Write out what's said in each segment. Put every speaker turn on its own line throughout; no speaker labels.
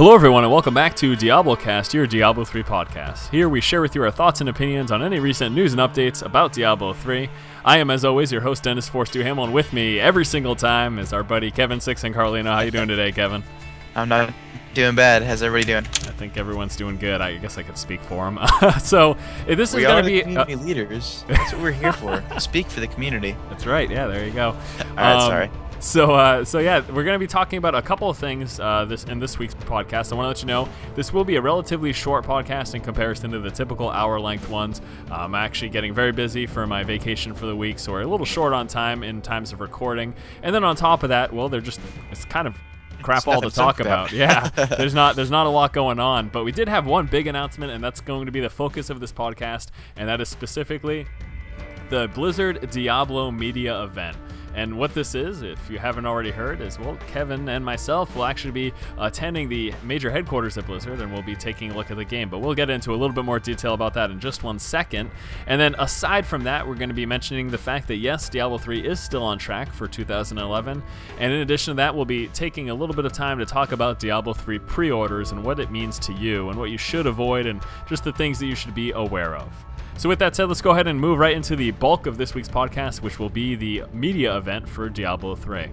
Hello everyone and welcome back to DiabloCast, your Diablo 3 podcast. Here we share with you our thoughts and opinions on any recent news and updates about Diablo 3. I am, as always, your host Dennis Force Duhamel, and with me every single time is our buddy Kevin Sixen. Carlino, how you doing today, Kevin?
I'm not doing bad. How's everybody doing?
I think everyone's doing good. I guess I could speak for them. So this is going to be
community leaders. That's what we're here for. Speak for the community.
That's right. Yeah, there you go.
All right, sorry.
So yeah, we're going to be talking about a couple of things in this week's podcast. I want to let you know this will be a relatively short podcast in comparison to the typical hour-length ones. I'm actually getting very busy for my vacation for the week, so we're a little short on time in times of recording. And then on top of that, well, it's kind of crap all to talk about. Yeah, there's not a lot going on, but we did have one big announcement, and that's going to be the focus of this podcast, and that is specifically the Blizzard Diablo Media event. And what this is, if you haven't already heard, is, well, Kevin and myself will actually be attending the major headquarters at Blizzard, and we'll be taking a look at the game. But we'll get into a little bit more detail about that in just one second. And then aside from that, we're going to be mentioning the fact that, yes, Diablo 3 is still on track for 2011. And in addition to that, we'll be taking a little bit of time to talk about Diablo 3 pre-orders and what it means to you and what you should avoid and just the things that you should be aware of. So with that said, let's go ahead and move right into the bulk of this week's podcast, which will be the media event for Diablo 3.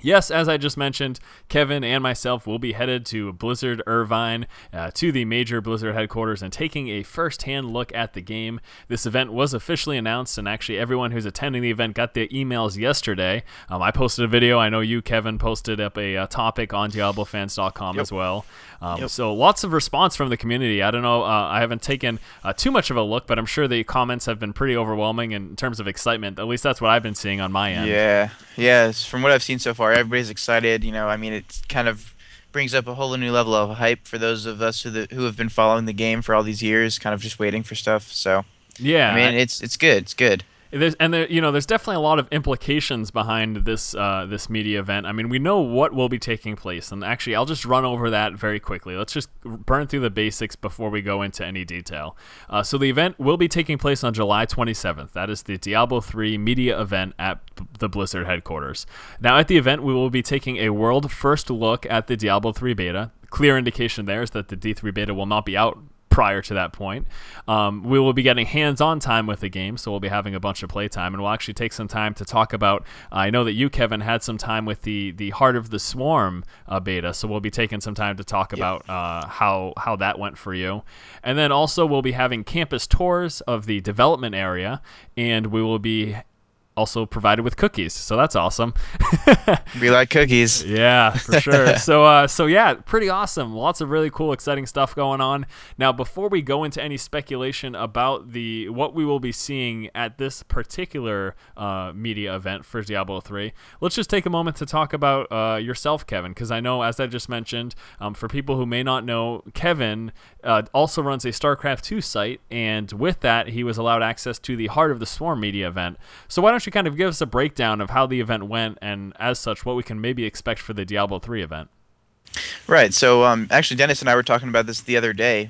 Yes, as I just mentioned, Kevin and myself will be headed to Blizzard Irvine, to the major Blizzard headquarters, and taking a first-hand look at the game. This event was officially announced, and actually everyone who's attending the event got their emails yesterday. I posted a video. I know you, Kevin, posted up a topic on DiabloFans.com as well. So lots of response from the community. I don't know, I haven't taken too much of a look, but I'm sure the comments have been pretty overwhelming in terms of excitement. At least that's what I've been seeing on my end.
Yeah, from what I've seen so far, everybody's excited. You know, I mean, it kind of brings up a whole new level of hype for those of us who have been following the game for all these years, kind of just waiting for stuff. So yeah, I mean, it's good. It's good.
There's definitely a lot of implications behind this this media event. I mean, we know what will be taking place, and actually, I'll just run over that very quickly. Let's just burn through the basics before we go into any detail. So the event will be taking place on July 27th. That is the Diablo 3 media event at the Blizzard headquarters. Now, at the event, we will be taking a world first look at the Diablo 3 beta. Clear indication there is that the D3 beta will not be out prior to that point. We will be getting hands-on time with the game, so we'll be having a bunch of playtime, and we'll actually take some time to talk about, I know that you, Kevin, had some time with the Heart of the Swarm beta, so we'll be taking some time to talk about how that went for you. And then also we'll be having campus tours of the development area, and we will be also provided with cookies, so that's awesome.
We like cookies.
Yeah, for sure. So yeah, pretty awesome. Lots of really cool, exciting stuff going on. Now, before we go into any speculation about what we will be seeing at this particular media event for Diablo 3, let's just take a moment to talk about yourself, Kevin, because I know, as I just mentioned, for people who may not know, Kevin also runs a StarCraft 2 site, and with that, he was allowed access to the Heart of the Swarm media event. So why don't you kind of give us a breakdown of how the event went, and as such, what we can maybe expect for the Diablo 3 event?
Right. So actually, Dennis and I were talking about this the other day,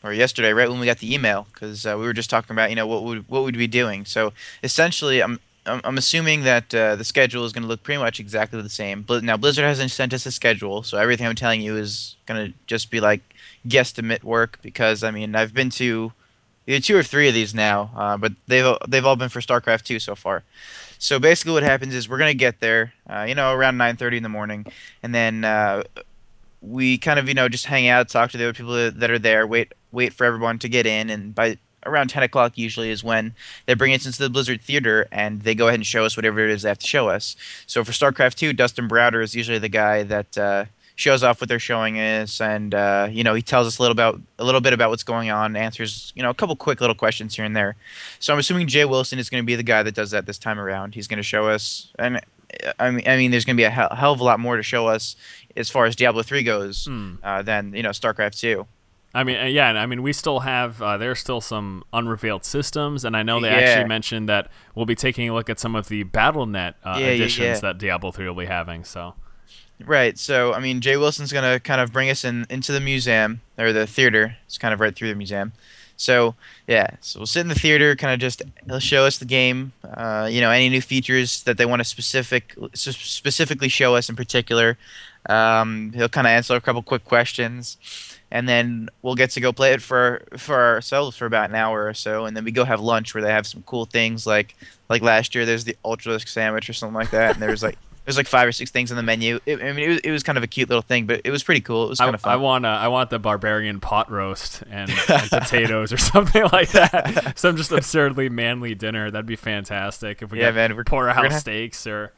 or yesterday, right when we got the email, because we were just talking about, what we'd be doing. So essentially, I'm assuming that the schedule is going to look pretty much exactly the same. Now, Blizzard hasn't sent us a schedule, so everything I'm telling you is going to just be like guesstimate work, because I mean, I've been to either 2 or 3 of these now, but they've all been for StarCraft 2 so far. So basically what happens is we're going to get there, around 9:30 in the morning, and then we kind of, just hang out, talk to the other people that are there, wait for everyone to get in, and by around 10 o'clock usually is when they bring us into the Blizzard Theater, and they go ahead and show us whatever it is they have to show us. So for StarCraft 2, Dustin Browder is usually the guy that shows off what they're showing us, and he tells us a little bit about what's going on, answers a couple quick little questions here and there. So I'm assuming Jay Wilson is going to be the guy that does that this time around. He's going to show us, and I mean there's going to be a hell of a lot more to show us as far as Diablo 3 goes than StarCraft 2.
I mean, yeah, and I mean, we still have, there's still some unrevealed systems, and I know they actually mentioned that we'll be taking a look at some of the BattleNet additions that Diablo 3 will be having, so.
Right, so, I mean, Jay Wilson's going to kind of bring us into the museum, or the theater. It's kind of right through the museum. So yeah, so we'll sit in the theater, kind of just he'll show us the game, any new features that they want to specifically show us in particular. He'll kind of answer a couple quick questions, and then we'll get to go play it for ourselves for about an hour or so, and then we go have lunch where they have some cool things like last year there's the ultralisk sandwich or something like that, and there's like 5 or 6 things on the menu. It was kind of a cute little thing, but it was pretty cool. It was kind of fun.
I want the barbarian pot roast and potatoes or something like that. Some just absurdly manly dinner. That'd be fantastic if we got porterhouse steaks or.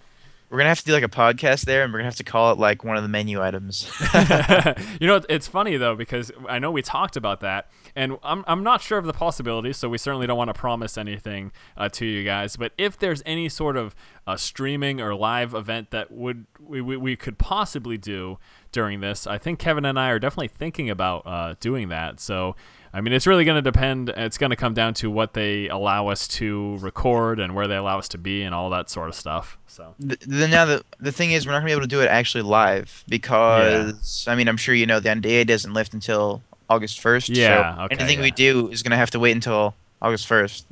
We're gonna have to do like a podcast there, and we're gonna have to call it like one of the menu items.
It's funny though, because I know we talked about that, and I'm not sure of the possibilities, so we certainly don't want to promise anything to you guys. But if there's any sort of streaming or live event that we could possibly do during this, I think Kevin and I are definitely thinking about doing that. So. I mean, it's really going to depend. It's going to come down to what they allow us to record and where they allow us to be and all that sort of stuff. So
now the thing is, we're not going to be able to do it actually live because, I mean, I'm sure you know the NDA doesn't lift until August 1st.
Yeah.
So
okay,
anything we do is going to have to wait until August 1st.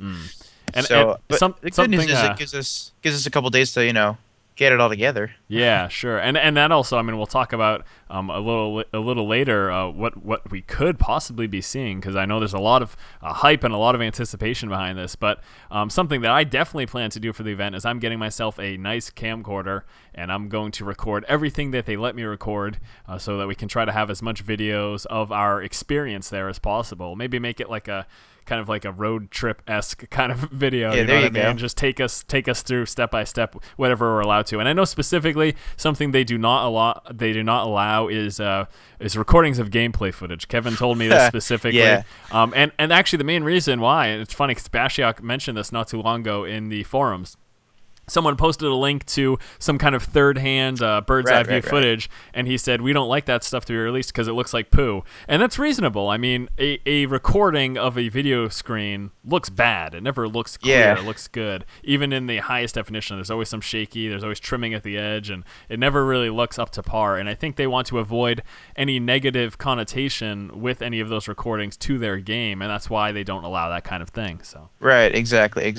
And,
so,
but
the good news is it gives us a couple days to get it all together.
Yeah, sure. And that also, I mean, we'll talk about a little later what we could possibly be seeing, because I know there's a lot of hype and a lot of anticipation behind this. But something that I definitely plan to do for the event is I'm getting myself a nice camcorder, and I'm going to record everything that they let me record, so that we can try to have as much videos of our experience there as possible. Maybe make it like a kind of like a road trip-esque kind of video.
Yeah,
you know
there
what
you
I mean?
go.
Just take us through step by step, whatever we're allowed to. And I know specifically something they do not allow is recordings of gameplay footage. Kevin told me this specifically.
Yeah.
And actually the main reason why, and it's funny because Bashiak mentioned this not too long ago in the forums. Someone posted a link to some kind of third-hand bird's eye view footage, and he said, we don't like that stuff to be released because it looks like poo. And that's reasonable. I mean, a recording of a video screen looks bad. It never looks clear.
Yeah.
It looks good. Even in the highest definition, there's always some shaky, there's always trimming at the edge, and it never really looks up to par. And I think they want to avoid any negative connotation with any of those recordings to their game, and that's why they don't allow that kind of thing. So.
Right, exactly.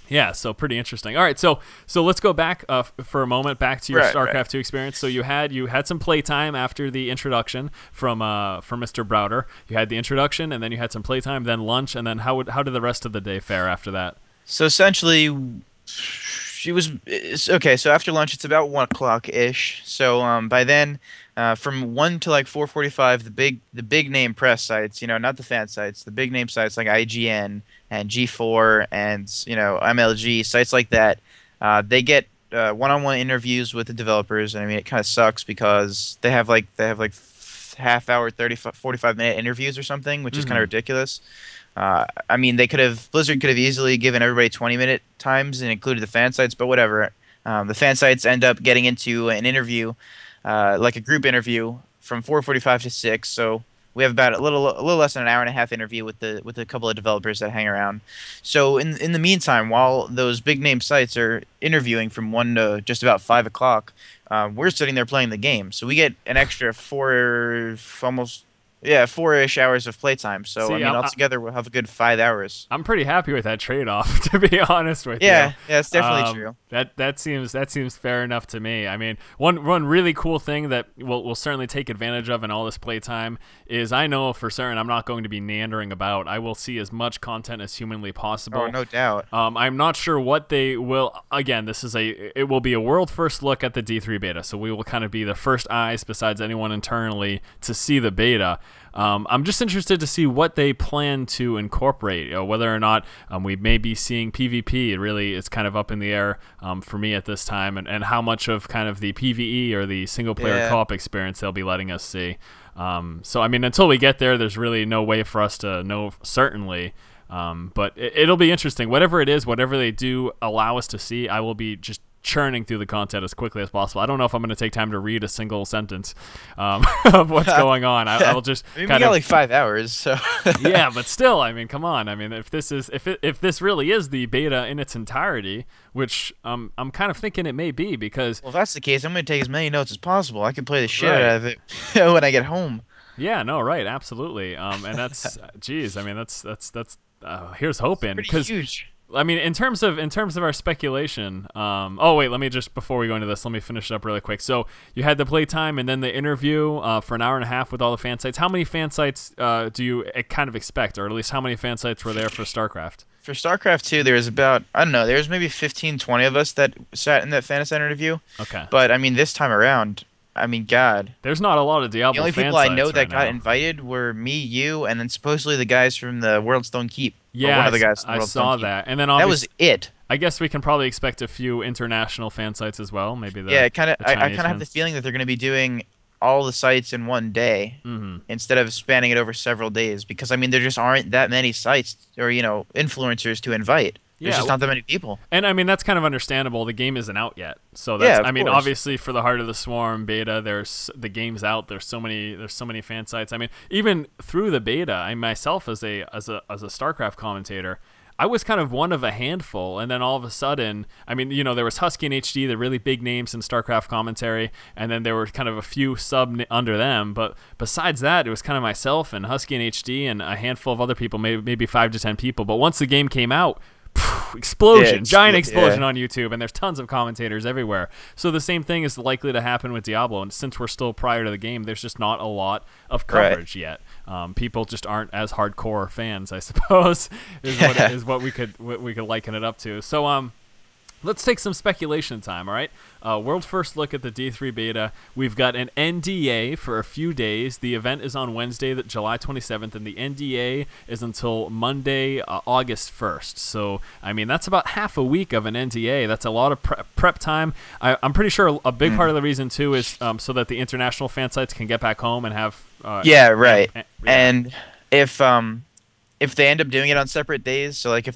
Yeah, so pretty interesting. All right, so let's go back for a moment back to your StarCraft 2 experience. So you had some playtime after the introduction from Mr. Browder. You had the introduction, and then you had some playtime, then lunch, and then how did the rest of the day fare after that?
So essentially, okay. So after lunch, it's about 1 o'clock ish. So by then, from 1 to like 4:45, the big name press sites, not the fan sites, the big name sites like IGN and G4 and MLG sites like that, they get one-on-one interviews with the developers. And I mean, it kind of sucks because they have like half hour, 45-minute interviews or something, which is kind of ridiculous. I mean, Blizzard could have easily given everybody 20-minute times and included the fan sites, but whatever. The fan sites end up getting into an interview, like a group interview, from 4:45 to 6. So we have about a little less than an hour and a half interview with a couple of developers that hang around. So in the meantime, while those big name sites are interviewing from 1 to just about 5 o'clock, we're sitting there playing the game. So we get an extra 4-ish hours of playtime. So, I mean, altogether, we'll have a good 5 hours.
I'm pretty happy with that trade-off, to be honest with you.
Yeah, it's definitely true.
That seems fair enough to me. I mean, one really cool thing that we'll certainly take advantage of in all this playtime is I know for certain I'm not going to be meandering about. I will see as much content as humanly possible.
Oh, no doubt.
I'm not sure what they will. Again, it will be a world first look at the D3 beta, so we will kind of be the first eyes besides anyone internally to see the beta. I'm just interested to see what they plan to incorporate, whether or not we may be seeing PvP. It's kind of up in the air for me at this time, and how much of kind of the PvE or the single-player co-op experience they'll be letting us see. So, I mean, until we get there, there's really no way for us to know certainly. But it'll be interesting. Whatever it is, whatever they do allow us to see, I will be just churning through the content as quickly as possible. I don't know if I'm going to take time to read a single sentence of what's going on. I will just
we got like 5 hours, so
yeah, but still, I mean, come on. I mean, if this really is the beta in its entirety, which I'm kind of thinking it may be, because
if that's the case, I'm going to take as many notes as possible. I can play the shit out of it when I get home.
Yeah, no, right, absolutely. And that's, geez, I mean, that's here's hoping,
Pretty
because
huge.
I mean, in terms of our speculation. Oh wait, let me just, before we go into this, let me finish it up really quick. So you had the playtime and then the interview for an hour and a half with all the fan sites. How many fan sites do you kind of expect, or at least how many fan sites were there for StarCraft?
For StarCraft 2, there was about, I don't know, there was maybe 15, 20 of us that sat in that fan center interview.
Okay.
But I mean, this time around, I mean, God.
There's not a lot of Diablo
The only
fan
people I
sites
know that
right
got
now.
invited were me, you, and then supposedly the guys from the World's Stone Keep. Or
Yeah,
one of the guys from the
I
World's
saw
Stone Keep.
that. And then
That was it.
I guess we can probably expect a few international fan sites as well. Maybe the
Yeah, I kind
the Chinese
of have the
fans.
feeling that they're going to be doing all the sites in one day instead of spanning it over several days, because I mean there just aren't that many sites or influencers to invite. There's
Yeah,
just not that many people.
and I mean that's kind of understandable. The game isn't out yet, so
Yeah,
that's.
of
I mean,
course.
obviously for the Heart of the Swarm beta, the game's out. There's so many fan sites. I mean, even through the beta, I myself as a StarCraft commentator, I was kind of one of a handful, and then all of a sudden, I mean, there was Husky and HD, the really big names in StarCraft commentary, and then there were kind of a few under them, but besides that, it was kind of myself and Husky and HD and a handful of other people, maybe 5 to 10 people. But once the game came out, explosion, giant explosion on YouTube, and there's tons of commentators everywhere. So the same thing is likely to happen with Diablo, and since we're still prior to the game, there's just not a lot of coverage yet. People just aren't as hardcore fans, I suppose, is what we could liken it up to. So let's take some speculation time, all right? World first look at the D3 beta. We've got an NDA for a few days. The event is on Wednesday, July 27th, and the NDA is until Monday, August 1st. So, I mean, that's about half a week of an NDA. That's a lot of prep time. I'm pretty sure a big part of the reason, too, is so that the international fan sites can get back home and have...
Yeah, right. And if they end up doing it on separate days, so like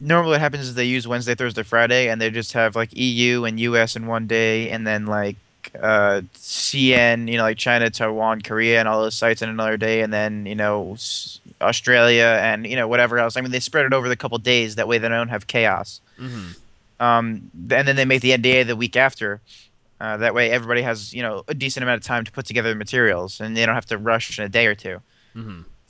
normally what happens is they use Wednesday, Thursday, Friday, and they just have like EU and US in one day, and then like CN, like China, Taiwan, Korea, and all those sites in another day, and then Australia and whatever else. I mean, they spread it over the couple days. That way, they don't have chaos. And then they make the NDA the week after. That way, everybody has a decent amount of time to put together the materials, and they don't have to rush in a day or two.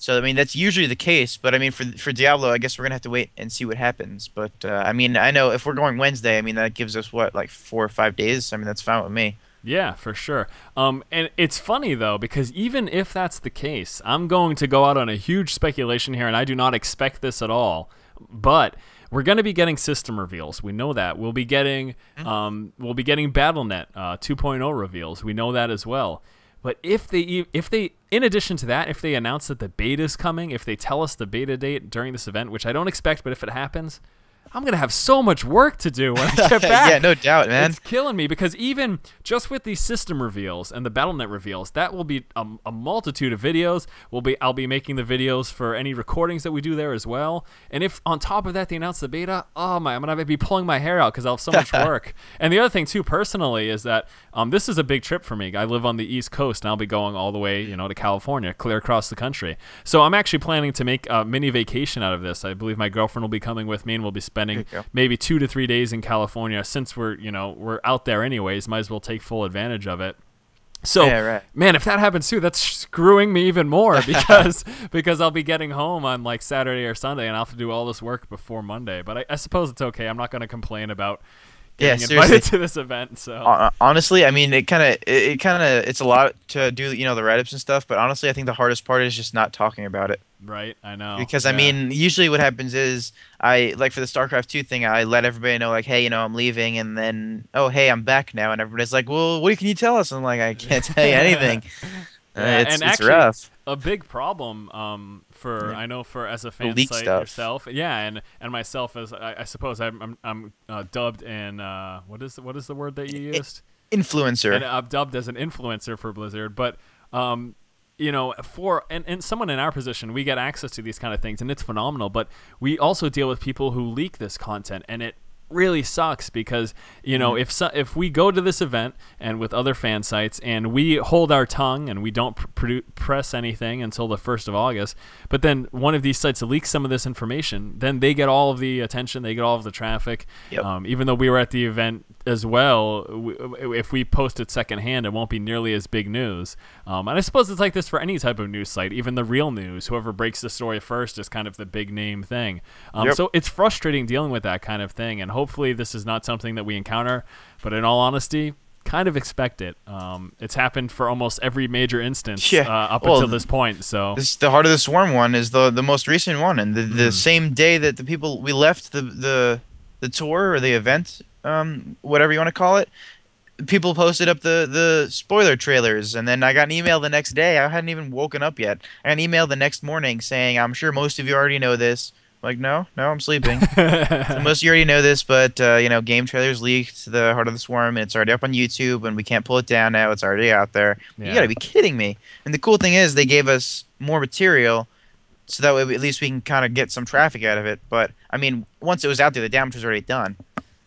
So I mean that's usually the case, but I mean for Diablo, I guess we're gonna have to wait and see what happens. But I mean I know if we're going Wednesday, I mean that gives us what, like 4 or 5 days. I mean that's fine with me.
Yeah, for sure. And it's funny though, because even if that's the case, I'm going to go out on a huge speculation here, and I do not expect this at all. But we're going to be getting system reveals. We know that. We'll be getting BattleNet 2.0 reveals. We know that as well. But if they, in addition to that, if they announce that the beta is coming, if they tell us the beta date during this event, which I don't expect, but if it happens, I'm going to have so much work to do when I get back.
Yeah, no doubt, man.
It's killing me, because even just with these system reveals and the BattleNet reveals, that will be a multitude of videos. I'll be making the videos for any recordings that we do there as well. And if on top of that they announce the beta, I'm going to be pulling my hair out because I'll have so much work. And the other thing too, personally, is that this is a big trip for me. I live on the East Coast, and I'll be going all the way, to California, clear across the country. So I'm actually planning to make a mini vacation out of this. I believe my girlfriend will be coming with me, and we'll be spending maybe 2 to 3 days in California. Since we're out there anyways, might as well take full advantage of it. So,
yeah, right.
Man, if that happens too, that's screwing me even more because I'll be getting home on like Saturday or Sunday, and I'll have to do all this work before Monday. But I suppose it's okay. I'm not going to complain about getting invited to this event. So
honestly, I mean, it's a lot to do, the write-ups and stuff. But honestly, I think the hardest part is just not talking about it.
Right, I know.
Because I mean, usually what happens is I like for the StarCraft 2 thing, I let everybody know like, hey, I'm leaving, and then hey, I'm back now, and everybody's like, well, what can you tell us? And I'm like, I can't tell you anything. It's
actually,
rough.
A big problem I know for as a fan site
stuff.
yourself, and myself as I suppose I'm dubbed in what is the word that you used?
Influencer.
And I'm dubbed as an influencer for Blizzard, but for someone in our position, we get access to these kind of things, and it's phenomenal. But we also deal with people who leak this content, and really sucks because, you know, if we go to this event and with other fan sites and we hold our tongue and we don't press anything until the 1st of August, but then one of these sites leaks some of this information, then they get all of the attention, they get all of the traffic.
Yep.
Even though we were at the event as well, if we post it secondhand, it won't be nearly as big news. And I suppose it's like this for any type of news site, even the real news. Whoever breaks the story first is kind of the big name thing. So it's frustrating dealing with that kind of thing, and hopefully this is not something that we encounter, but in all honesty, kind of expect it. It's happened for almost every major instance up until this point. So
the Heart of the Swarm one is the most recent one, and the same day that the people we left the tour or the event, whatever you want to call it, people posted up the spoiler trailers, and then I got an email the next day. I hadn't even woken up yet. I got an email the next morning saying, "I'm sure most of you already know this." Like, no, I'm sleeping. So most of you already know this, but game trailers leaked the Heart of the Swarm, and it's already up on YouTube, and we can't pull it down now. It's already out there. Yeah. You gotta be kidding me. And the cool thing is they gave us more material, so that way at least we can kind of get some traffic out of it. But I mean, once it was out there, the damage was already done.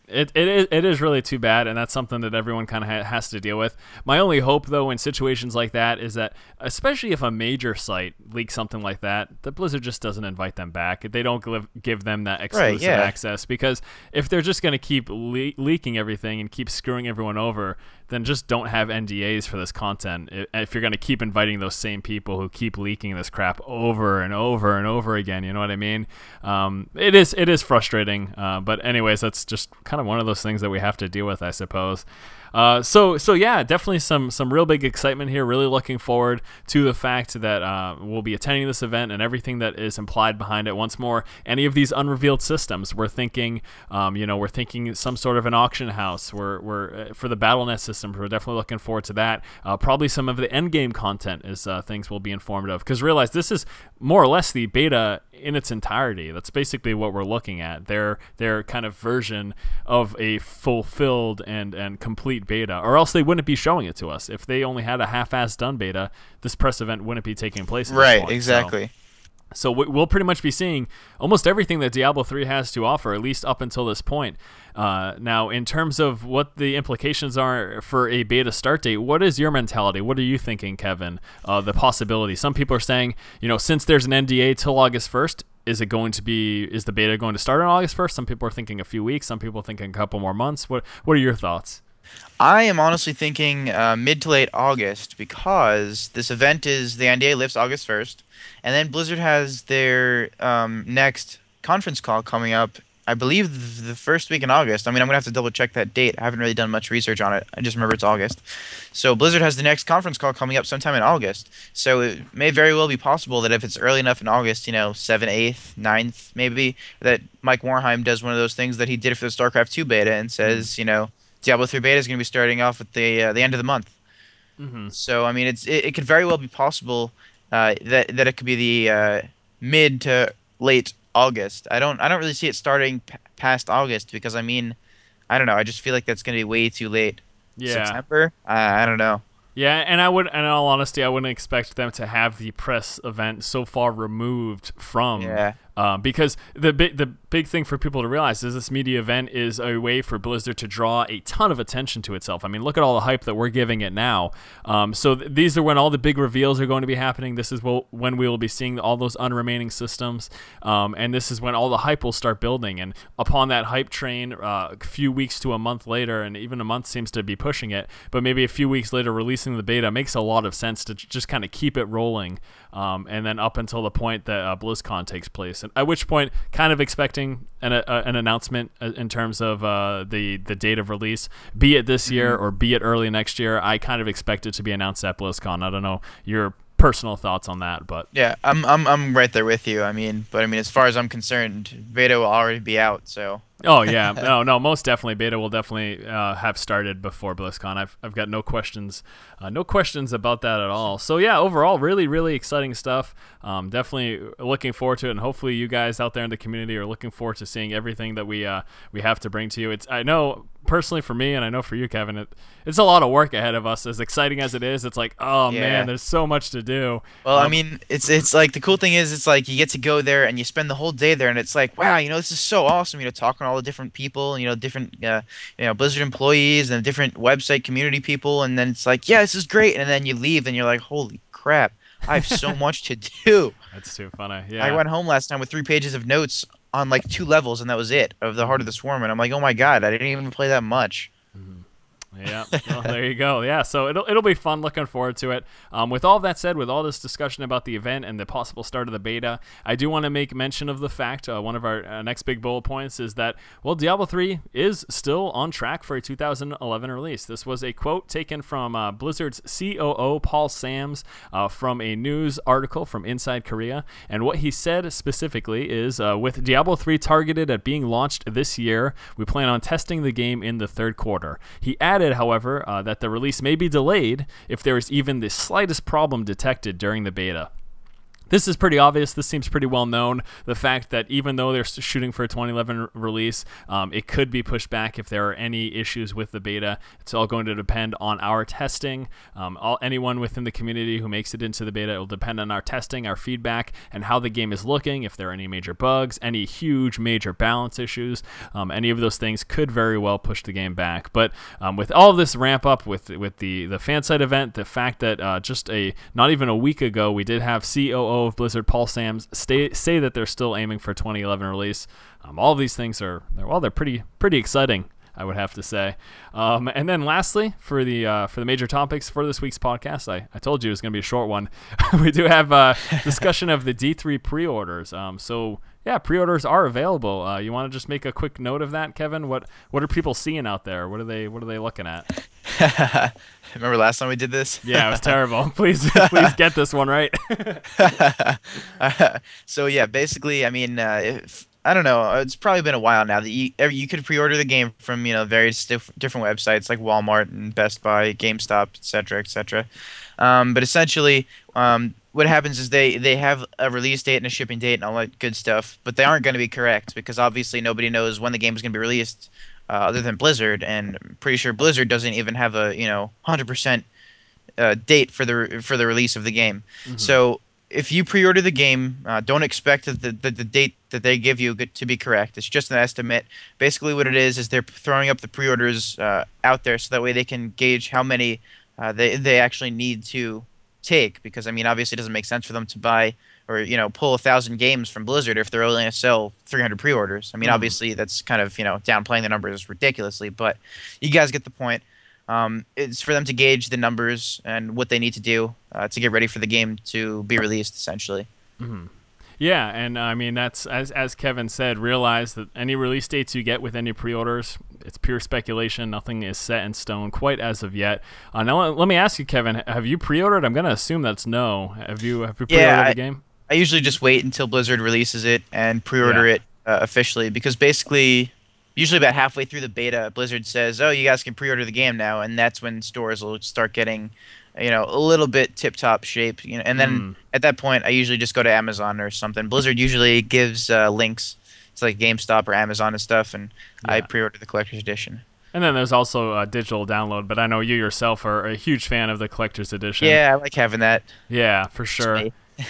It is really too bad, and that's something that everyone kind of has to deal with. My only hope, though, in situations like that is that, especially if a major site leaks something like that, that Blizzard just doesn't invite them back. They don't give them that exclusive access, because if they're just going to keep leaking everything and keep screwing everyone over, then just don't have NDAs for this content. If you're going to keep inviting those same people who keep leaking this crap over and over and over again, you know what I mean? It is frustrating, but anyways, that's just kind of one of those things that we have to deal with, I suppose. So yeah, definitely some real big excitement here. Really looking forward to the fact that we'll be attending this event and everything that is implied behind it. Once more, any of these unrevealed systems, we're thinking, we're thinking some sort of an auction house. We're for the BattleNet systems. We're definitely looking forward to that. Probably some of the end game content is things we'll be informed of, because realize this is more or less the beta in its entirety. That's basically what we're looking at. Their kind of version of a fulfilled and complete beta, or else they wouldn't be showing it to us. If they only had a half-assed done beta, this press event wouldn't be taking place at this point.
Exactly.
So we'll pretty much be seeing almost everything that Diablo 3 has to offer, at least up until this point. Now, in terms of what the implications are for a beta start date, what is your mentality? What are you thinking, Kevin? The possibility. Some people are saying, since there's an NDA till August 1st, is the beta going to start on August 1st? Some people are thinking a few weeks. Some people are thinking a couple more months. What are your thoughts?
I am honestly thinking mid to late August, because this event the NDA lifts August 1st, and then Blizzard has their next conference call coming up, I believe the first week in August. I mean, I'm going to have to double check that date. I haven't really done much research on it. I just remember it's August. So Blizzard has the next conference call coming up sometime in August. So it may very well be possible that if it's early enough in August, 7th, 8th, 9th maybe, that Mike Warheim does one of those things that he did for the StarCraft 2 beta and says, Diablo 3 beta is going to be starting off at the end of the month. Mm-hmm. So I mean, it could very well be possible that it could be the mid to late August. I don't really see it starting past August, because I mean, I don't know. I just feel like that's going to be way too late.
Yeah.
September? I don't know.
Yeah, and in all honesty, I wouldn't expect them to have the press event so far removed from. Yeah. Because the big thing for people to realize is this media event is a way for Blizzard to draw a ton of attention to itself. I mean, look at all the hype that we're giving it now. So these are when all the big reveals are going to be happening. This is when we will be seeing all those unremaining systems, and this is when all the hype will start building. And upon that hype train, a few weeks to a month later, and even a month seems to be pushing it, but maybe a few weeks later releasing the beta makes a lot of sense to just kind of keep it rolling, and then up until the point that BlizzCon takes place. And at which point, kind of expecting an announcement in terms of the date of release, be it this year or be it early next year. I kind of expect it to be announced at BlizzCon. I don't know your personal thoughts on that, but
yeah, I'm right there with you. I mean, as far as I'm concerned, beta will already be out. So.
Oh yeah, no, most definitely beta will definitely have started before BlizzCon. I've got no questions about that at all. So yeah, overall, really, really exciting stuff. Definitely looking forward to it, and hopefully you guys out there in the community are looking forward to seeing everything that we have to bring to you. I know personally for me, and I know for you, Kevin, it's a lot of work ahead of us. As exciting as it is, it's like, oh man, there's so much to do.
Well, I mean, it's like the cool thing is it's like you get to go there and you spend the whole day there, and it's like, wow, this is so awesome. Talking to all the different people, different Blizzard employees and different website community people, and then it's like, yeah, this is great, and then you leave and you're like, holy crap, I have so much to do.
That's too funny. Yeah.
I went home last time with 3 pages of notes on like 2 levels, and that was it, of the Heart of the Swarm, and I'm like, oh my god, I didn't even play that much.
Yeah, well, there you go. Yeah, so it'll be fun. Looking forward to it. With all that said, with all this discussion about the event and the possible start of the beta, I do want to make mention of the fact, one of our next big bullet points is that, well, Diablo 3 is still on track for a 2011 release. This was a quote taken from Blizzard's COO, Paul Sams, from a news article from Inside Korea. And what he said specifically is, with Diablo 3 targeted at being launched this year, we plan on testing the game in the 3rd quarter. He added, however, that the release may be delayed if there is even the slightest problem detected during the beta. This is pretty obvious. This seems pretty well known. The fact that even though they're shooting for a 2011 release, it could be pushed back if there are any issues with the beta. It's all going to depend on our testing. Anyone within the community who makes it into the beta, it will depend on our testing, our feedback, and how the game is looking. If there are any major bugs, any huge major balance issues, any of those things could very well push the game back. But with all of this ramp up, with the fan site event, the fact that not even a week ago we did have COO of Blizzard, Paul Sams, say that they're still aiming for 2011 release. All of these things they're pretty exciting, I would have to say. And then lastly, for the major topics for this week's podcast, I told you it was going to be a short one. We do have a discussion of the D3 pre-orders. So yeah, pre-orders are available. You want to just make a quick note of that, Kevin? What are people seeing out there? What are they looking at?
Remember last time we did this?
Yeah, it was terrible. Please get this one right.
So yeah, basically, I mean, I don't know. It's probably been a while now that you could pre-order the game from various different websites like Walmart and Best Buy, GameStop, etc., etc. But essentially, what happens is they have a release date and a shipping date and all that good stuff, but they aren't going to be correct because obviously nobody knows when the game is going to be released. Other than Blizzard, and I'm pretty sure Blizzard doesn't even have a 100% date for the release of the game. Mm-hmm. So if you pre-order the game, don't expect the date that they give you to be correct. It's just an estimate. Basically, what it is they're throwing up the pre-orders out there so that way they can gauge how many they actually need to take. Because I mean, obviously, it doesn't make sense for them to buy or pull 1,000 games from Blizzard if they're only going to sell 300 pre-orders. I mean, obviously that's kind of downplaying the numbers ridiculously, but you guys get the point. It's for them to gauge the numbers and what they need to do to get ready for the game to be released, essentially.
Mm-hmm. Yeah, and I mean that's as Kevin said. Realize that any release dates you get with any pre-orders, it's pure speculation. Nothing is set in stone quite as of yet. Now let me ask you, Kevin, have you pre-ordered? I'm going to assume that's no. Have you pre-ordered the game?
I usually just wait until Blizzard releases it and pre-order it officially because basically, usually about halfway through the beta, Blizzard says, "Oh, you guys can pre-order the game now," and that's when stores will start getting, a little bit tip-top shape. And then at that point, I usually just go to Amazon or something. Blizzard usually gives links to like GameStop or Amazon and stuff, and I pre-order the collector's edition. And
then there's also a digital download, but I know you yourself are a huge fan of the collector's edition.
Yeah, I like having that.
Yeah, for sure.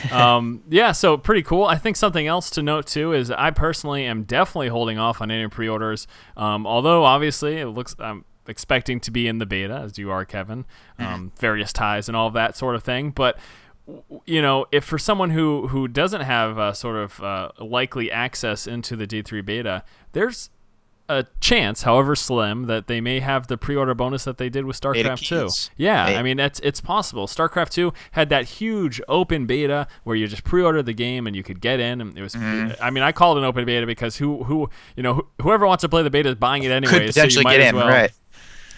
So pretty cool. I think something else to note too is I personally am definitely holding off on any pre-orders. Although obviously I'm expecting to be in the beta, as you are, Kevin. Various ties and all of that sort of thing. But if for someone who doesn't have sort of likely access into the D3 beta, there's a chance, however slim, that they may have the pre-order bonus that they did with StarCraft 2. Yeah, I mean, it's possible. StarCraft 2 had that huge open beta where you just pre-ordered the game and you could get in. And it was, I mean, I call it an open beta because whoever wants to play the beta is buying it anyway.
Could potentially get in, right?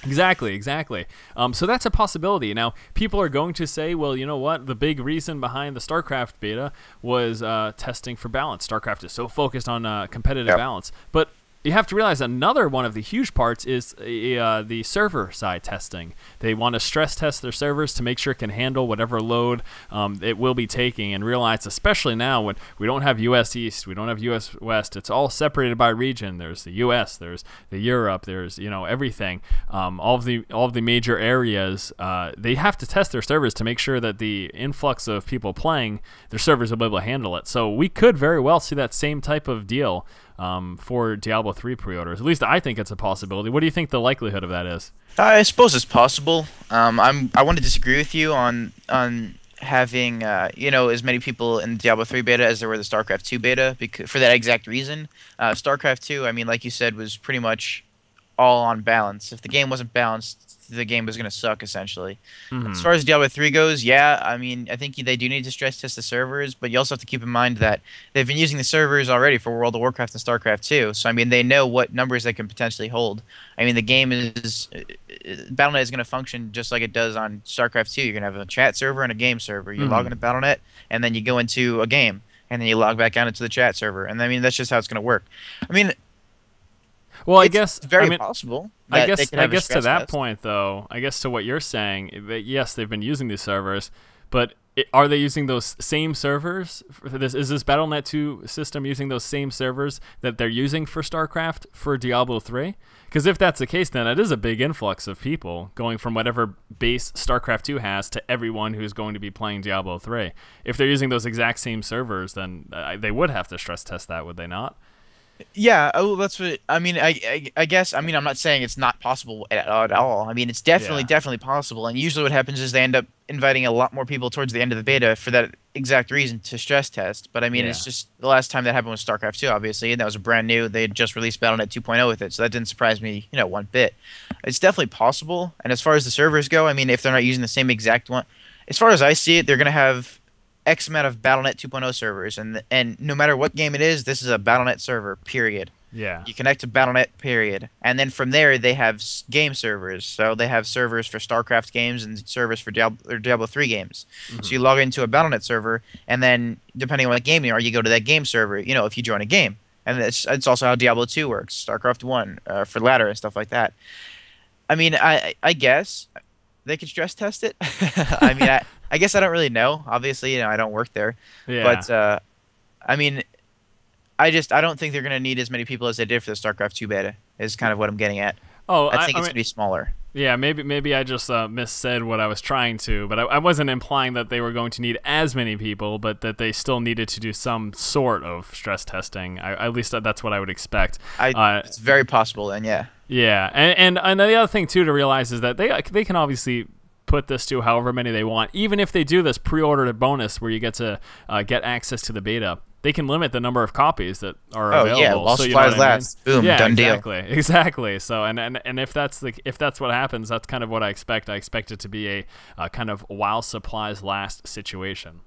Exactly. So that's a possibility. Now, people are going to say, well, you know what? The big reason behind the StarCraft beta was testing for balance. StarCraft is so focused on competitive balance. But you have to realize another one of the huge parts is the server side testing. They want to stress test their servers to make sure it can handle whatever load it will be taking, and realize, especially now when we don't have US East, we don't have US West, it's all separated by region. There's the US, there's the Europe, there's everything. All of the major areas, they have to test their servers to make sure that the influx of people playing, their servers will be able to handle it. So we could very well see that same type of deal for Diablo 3 pre-orders. At least I think it's a possibility. What do you think the likelihood of that is?
I suppose it's possible. I want to disagree with you on having as many people in Diablo 3 beta as there were the StarCraft 2 beta, because for that exact reason. StarCraft 2, I mean, like you said, was pretty much all on balance. If the game wasn't balanced, the game was going to suck, essentially. As far as Diablo 3 goes, yeah, I mean, I think they do need to stress test the servers, but you also have to keep in mind that they've been using the servers already for World of Warcraft and StarCraft 2, so I mean, they know what numbers they can potentially hold. I mean, the game is... Battle.net is going to function just like it does on StarCraft 2. You're going to have a chat server and a game server. You log into Battle.net, and then you go into a game, and then you log back out into the chat server, and I mean, that's just how it's going to work. I mean...
Well, I
it's
guess
very possible.
I guess to that point, though, I guess to what you're saying, that yes, they've been using these servers, but are they using those same servers for this? Is this Battle.net 2 system using those same servers that they're using for StarCraft for Diablo 3? Because if that's the case, then it is a big influx of people going from whatever base StarCraft 2 has to everyone who's going to be playing Diablo 3. If they're using those exact same servers, then they would have to stress test that, would they not?
Yeah, oh, that's what I mean. I guess I mean I'm not saying it's not possible at all. I mean it's definitely possible. And usually what happens is they end up inviting a lot more people towards the end of the beta for that exact reason, to stress test. But I mean it's just the last time that happened was StarCraft 2, obviously, and that was brand new. They had just released Battle.net 2.0 with it, so that didn't surprise me, one bit. It's definitely possible. And as far as the servers go, I mean if they're not using the same exact one, as far as I see it, they're gonna have X amount of Battle.net 2.0 servers, and no matter what game it is, this is a Battle.net server, period.
Yeah. You
connect to Battle.net, period. And then from there, they have game servers. So they have servers for StarCraft games and servers for Diablo 3 games. So you log into a Battle.net server, and then depending on what game you are, you go to that game server, if you join a game. And it's also how Diablo 2 works, StarCraft 1 for ladder and stuff like that. I mean, I guess they could stress test it. I mean, I guess I don't really know. Obviously, I don't work there.
Yeah.
But I mean, I don't think they're going to need as many people as they did for the StarCraft 2 beta. Is kind of what I'm getting at.
Oh,
I think it's going to be smaller.
Yeah, maybe I just missaid what I was trying to, but I wasn't implying that they were going to need as many people, but that they still needed to do some sort of stress testing. At least that's what I would expect.
It's very possible, and yeah.
Yeah, and the other thing too to realize is that they can obviously put this to however many they want, even if they do this pre-order bonus where you get to get access to the beta. They can limit the number of copies that are available.
Yeah, while supplies last. Boom,
yeah,
done deal.
Exactly. So, and if that's what happens, that's kind of what I expect. I expect it to be a kind of while supplies last situation.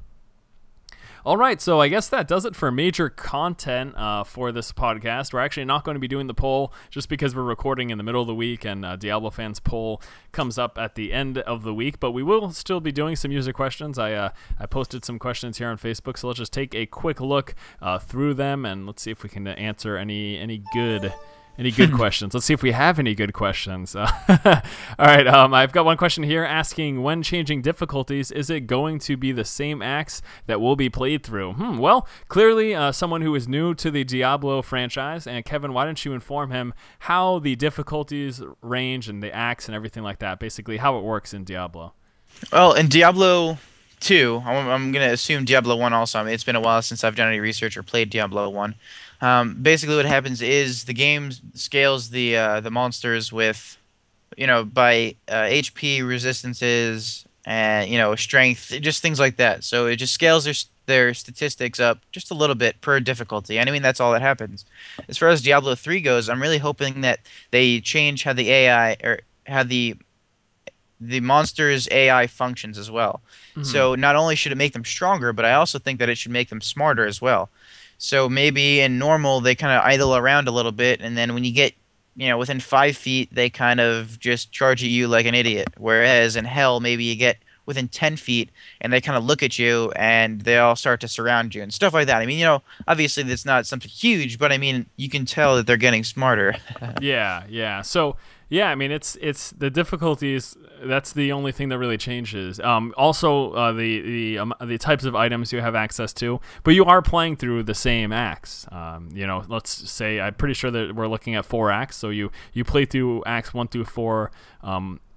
All right, so I guess that does it for major content for this podcast. We're actually not going to be doing the poll just because we're recording in the middle of the week, and Diablo Fans poll comes up at the end of the week. But we will still be doing some user questions. I posted some questions here on Facebook, so let's just take a quick look through them, and let's see if we can answer any good questions. Let's see if we have any good questions. All right, I've got one question here asking, when changing difficulties, is it going to be the same acts that will be played through? Well, clearly someone who is new to the Diablo franchise, and Kevin, why don't you inform him how the difficulties range and the acts and everything like that, basically how it works in Diablo.
Well, in Diablo 2, I'm going to assume Diablo 1 also. I mean, it's been a while since I've done any research or played Diablo 1. Basically, what happens is the game scales the monsters with, by HP resistances and strength, just things like that. So it just scales their statistics up just a little bit per difficulty. And I mean that's all that happens. As far as Diablo 3 goes, I'm really hoping that they change how the AI or how the monster's AI functions as well. So not only should it make them stronger, but I also think that it should make them smarter as well. So maybe in normal, they kind of idle around a little bit, and then when you get, within 5 feet, they kind of just charge at you like an idiot. Whereas in hell, maybe you get within 10 feet, and they kind of look at you, and they all start to surround you and stuff like that. I mean, obviously that's not something huge, but I mean, you can tell that they're getting smarter.
Yeah. So, yeah, I mean, it's the difficulties. That's the only thing that really changes. Also, the types of items you have access to, but you are playing through the same acts. Let's say I'm pretty sure that we're looking at 4 acts. So you play through acts 1 through 4,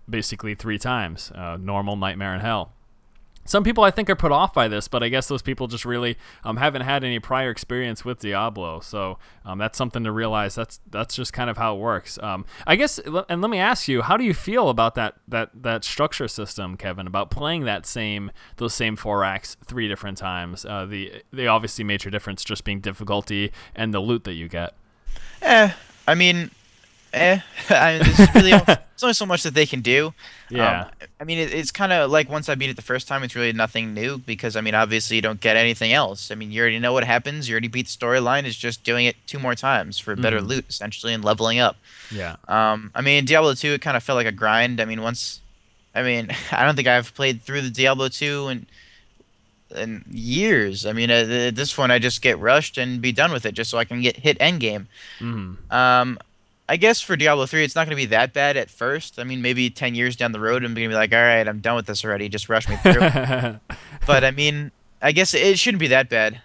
basically 3 times: normal, nightmare, and hell. Some people I think are put off by this, but I guess those people just really haven't had any prior experience with Diablo. So that's something to realize. That's just kind of how it works. I guess, and let me ask you, how do you feel about that structure system, Kevin? About playing those same 4 acts 3 different times? The obviously major difference just being difficulty and the loot that you get.
I mean, there's only so much that they can do.
Yeah.
I mean, it's kind of like once I beat it the first time, it's really nothing new because, I mean, obviously you don't get anything else. I mean, you already know what happens. You already beat the storyline. It's just doing it 2 more times for better loot, essentially, and leveling up.
Yeah.
I mean, Diablo 2, it kind of felt like a grind. I mean, I don't think I've played through the Diablo 2 in years. I mean, at this point, I just get rushed and be done with it just so I can hit endgame. I guess for Diablo 3, it's not going to be that bad at first. I mean, maybe 10 years down the road, I'm going to be like, all right, I'm done with this already. Just rush me through. But, I mean, I guess it shouldn't be that bad.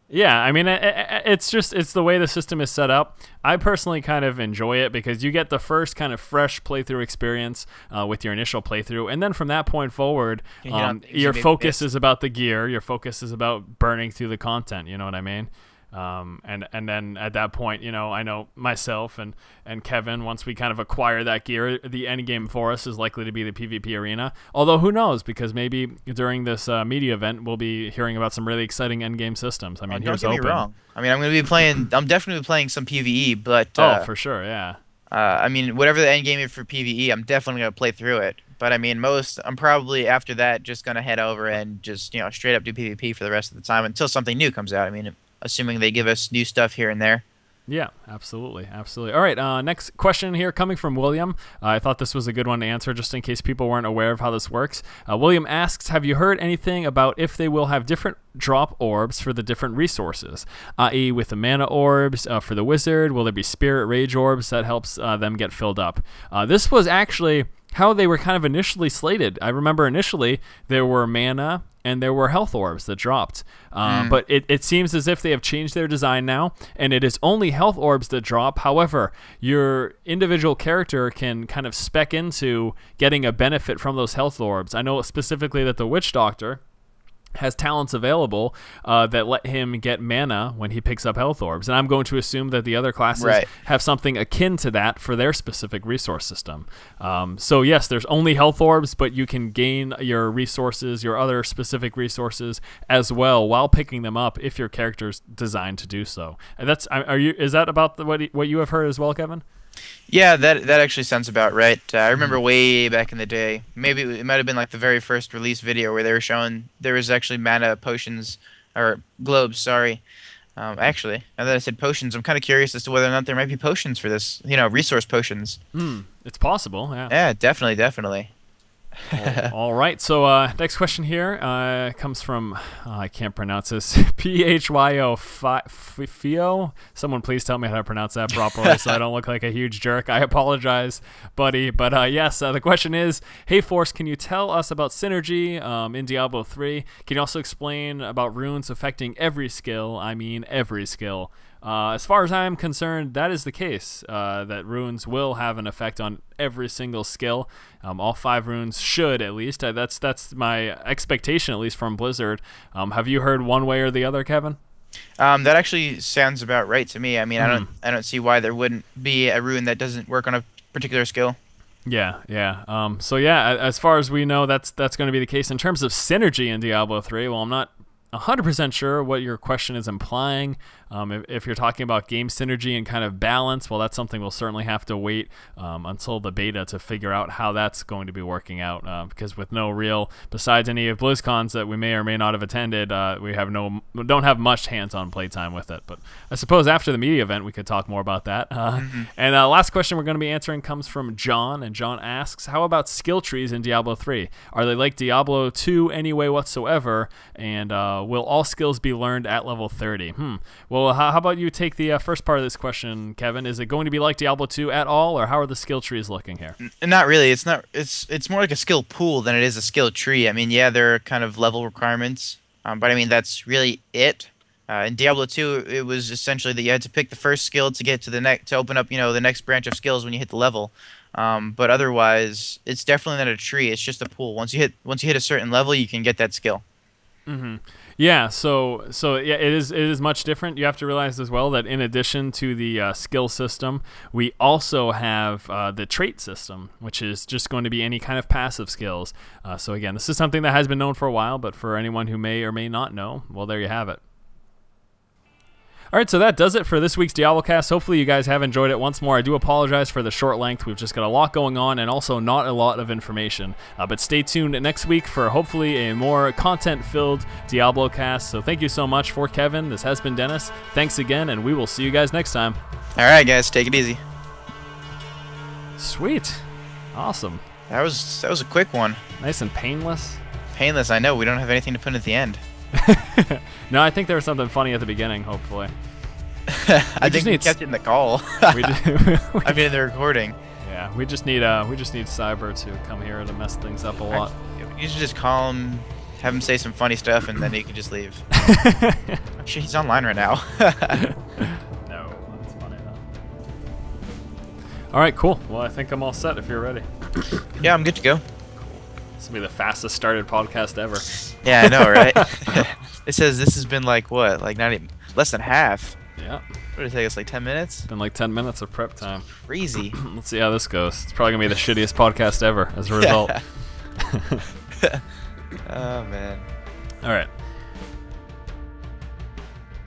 Yeah, I mean, it's the way the system is set up. I personally kind of enjoy it because you get the first kind of fresh playthrough experience with your initial playthrough. And then from that point forward, your focus is about the gear. Your focus is about burning through the content. You know what I mean? And then at that point, I know myself and Kevin, once we kind of acquire that gear, the end game for us is likely to be the PvP arena. Although who knows, because maybe during this media event, we'll be hearing about some really exciting end game systems. I mean,
don't get me wrong. I mean, I'm definitely playing some PvE, but
for sure, yeah.
I mean, whatever the end game is for PvE, I'm definitely gonna play through it. But I mean, I'm probably after that just gonna head over and just straight up do PvP for the rest of the time until something new comes out. I mean, assuming they give us new stuff here and there.
Yeah, absolutely. All right, next question here coming from William. I thought this was a good one to answer just in case people weren't aware of how this works. William asks, have you heard anything about if they will have different drop orbs for the different resources, i.e. with the mana orbs for the wizard? Will there be spirit rage orbs that helps them get filled up? This was actually how they were kind of initially slated. I remember initially there were mana and there were health orbs that dropped. But it seems as if they have changed their design now, and it is only health orbs that drop. However, your individual character can kind of spec into getting a benefit from those health orbs. I know specifically that the Witch Doctor has talents available that let him get mana when he picks up health orbs. And I'm going to assume that the other classes have something akin to that for their specific resource system. So yes, there's only health orbs, but you can gain your resources, your other specific resources as well while picking them up if your character's designed to do so. And is that about what you have heard as well, Kevin?
Yeah, that actually sounds about right. I remember way back in the day, maybe it might have been like the very first release video where they were showing there was actually mana potions, or globes, sorry. Actually, now that I said potions, I'm kind of curious as to whether or not there might be potions for this, resource potions.
It's possible, yeah.
Yeah, definitely.
All right, so next question here comes from, I can't pronounce this, Phyo. Someone please tell me how to pronounce that properly so I don't look like a huge jerk. I apologize, buddy. But yes, the question is, hey Force, can you tell us about synergy in Diablo 3? Can you also explain about runes affecting every skill? I mean every skill. As far as I'm concerned, that is the case, that runes will have an effect on every single skill. All 5 runes should, at least. That's my expectation, at least from Blizzard. Have you heard one way or the other, Kevin?
That actually sounds about right to me. I mean, I don't see why there wouldn't be a rune that doesn't work on a particular skill.
Yeah. So yeah, as far as we know, that's going to be the case. In terms of synergy in Diablo 3, well, I'm not 100% sure what your question is implying. If you're talking about game synergy and kind of balance, well, that's something we'll certainly have to wait until the beta to figure out how that's going to be working out. Because with no real, besides any of BlizzCons that we may or may not have attended, we don't have much hands-on playtime with it. But I suppose after the media event, we could talk more about that. And last question we're going to be answering comes from John, and John asks, how about skill trees in Diablo 3? Are they like Diablo 2 anyway whatsoever? And will all skills be learned at level 30? Well, how about you take the first part of this question, Kevin? Is it going to be like Diablo 2 at all, or how are the skill trees looking here?
Not really. It's not. It's more like a skill pool than it is a skill tree. I mean, yeah, there are kind of level requirements, but I mean that's really it. In Diablo 2, it was essentially that you had to pick the first skill to get to the next, to open up, the next branch of skills when you hit the level. But otherwise, it's definitely not a tree. It's just a pool. Once you hit a certain level, you can get that skill.
Yeah, so yeah, it is much different. You have to realize as well that in addition to the skill system, we also have the trait system, which is just going to be any kind of passive skills. So again, this is something that has been known for a while, but for anyone who may or may not know, well, there you have it. All right, so that does it for this week's DiabloCast. Hopefully you guys have enjoyed it. Once more, I do apologize for the short length. We've just got a lot going on and also not a lot of information. But stay tuned next week for hopefully a more content-filled DiabloCast. So thank you so much. For Kevin, this has been Dennis. Thanks again, and we will see you guys next time.
All right, guys, take it easy.
Sweet. Awesome.
That was a quick one.
Nice and painless.
Painless, I know. We don't have anything to put at the end.
No, I think there was something funny at the beginning, hopefully.
I think we kept it in the call. I mean, in the recording.
Yeah, we just need Cyber to come here to mess things up a lot.
You should just call him, have him say some funny stuff, and then he can just leave. I'm sure he's online right now.
No, that's funny though. All right, cool. Well, I think I'm all set if you're ready.
Yeah, I'm good to go.
This will be the fastest started podcast ever.
Yeah, I know, right? It says this has been like what? Like not even less than half.
Yeah.
What did it take us, like 10 minutes?
It's been like 10 minutes of prep time.
Crazy.
Let's see how this goes. It's probably going to be the shittiest podcast ever as a result.
Oh, man.
All right.